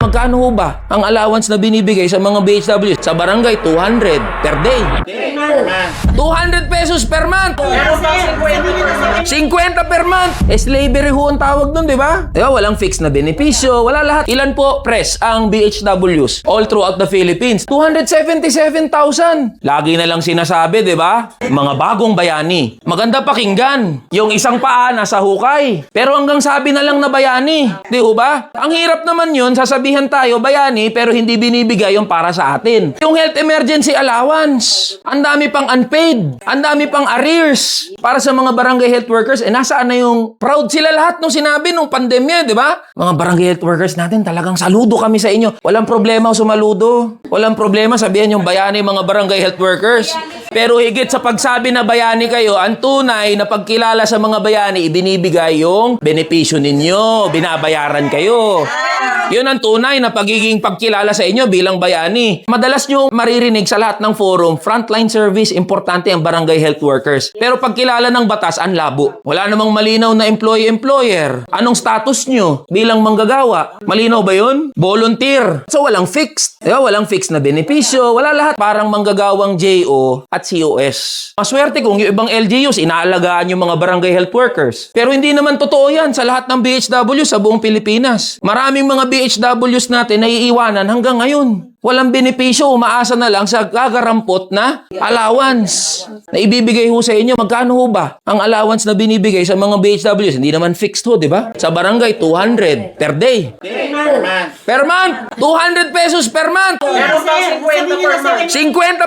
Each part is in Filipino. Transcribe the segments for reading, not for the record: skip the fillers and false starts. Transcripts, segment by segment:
Magkano ho ba ang allowance na binibigay sa mga BHW? Sa barangay, 200 per day. 200 pesos per month. 50 per month. Slavery ho ang tawag nun, di ba? Diba? Walang fixed na benepisyo, wala lahat. Ilan po, pres, ang BHWs all throughout the Philippines? 277,000. Lagi na lang sinasabi, di ba? Mga bagong bayani. Maganda pakinggan. Yung isang paa nasa hukay. Pero hanggang sabi na lang na bayani. Di ba? Ang hirap naman yun, sasabihan tayo bayani pero hindi binibigay yung para sa atin. Yung health emergency allowance, ang dami pang unpaid, ang dami pang arrears para sa mga barangay health workers. Nasaan na yung proud sila lahat nung sinabi nung pandemya, di ba? Mga barangay health workers natin, talagang saludo kami sa inyo. Walang problema sumaludo. Walang problema sabihan yung bayani mga barangay health workers. Pero higit sa pagsabi na bayani kayo, ang tunay na pagkilala sa mga bayani, ibinibigay yung benepisyo ninyo, binabayaran kayo. Yun ang tunay na pagiging pagkilala sa inyo bilang bayani. Madalas nyo maririnig sa lahat ng forum, frontline service, importante ang barangay health workers. Pero pagkilala ng batas, ang labo. Wala namang malinaw na employee-employer. Anong status nyo bilang manggagawa? Malinaw ba yun? Volunteer. So walang fixed. Diba? Walang fixed na benepisyo. Wala lahat. Parang manggagawang JO at COS. Maswerte kung yung ibang LGUs, inaalagaan yung mga barangay health workers. Pero hindi naman totoo yan sa lahat ng BHW sa buong Pilipinas. Maraming mga BHWs natin naiiwanan hanggang ngayon. Walang benepisyo, umaasa na lang sa gagarampot na allowance na ibibigay ho sa inyo. Magkano ho ba ang allowance na binibigay sa mga BHWs? Hindi naman fixed ho, di ba? Sa barangay, 200 per day. Per month! 200 pesos per month! 50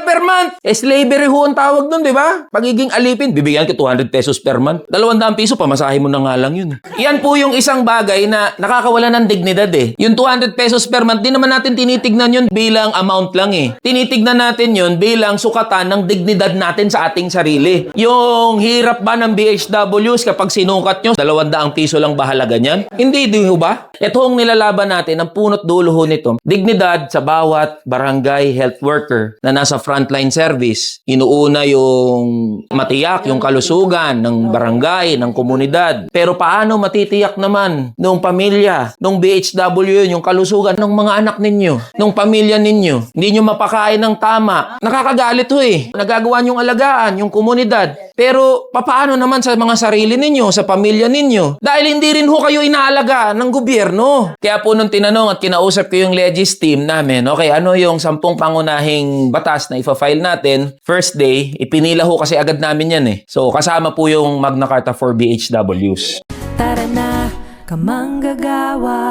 per month! Slavery ho ang tawag nun, di ba? Pagiging alipin, bibigyan ka 200 pesos per month. 200 piso, pamasahe mo na nga lang yun. Yan po yung isang bagay na nakakawala ng dignidad eh. Yung 200 pesos per month, di naman natin tinitignan yun bilang amount lang eh. Tinitignan natin yun bilang sukatan ng dignidad natin sa ating sarili. Yung hirap ba ng BHWs kapag sinukat nyo, 200 piso lang ba halaga niyan? Hindi, di ba? Ito ang nilalaban natin, ang punot dulo ho nito. Dignidad sa bawat barangay health worker na nasa frontline service. Inuuna yung matiyak, yung kalusugan ng barangay, ng komunidad. Pero paano matitiyak naman nung pamilya, nung BHW yung kalusugan ng mga anak ninyo, nung pamilya ninyo? Hindi nyo mapakain ng tama. Nakakagalit ho eh. Nagagawa nyong alagaan, yung komunidad. Pero papaano naman sa mga sarili ninyo, sa pamilya ninyo? Dahil hindi rin ho kayo inaalagaan ng gobyerno. Kaya po nung tinanong at kinausap ko yung Legis team namin, okay, ano yung 10 pangunahing batas na ifa-file natin, first day, ipinila ho kasi agad namin yan eh. So kasama po yung Magna Carta for BHWs. Tara na, kamanggagawa.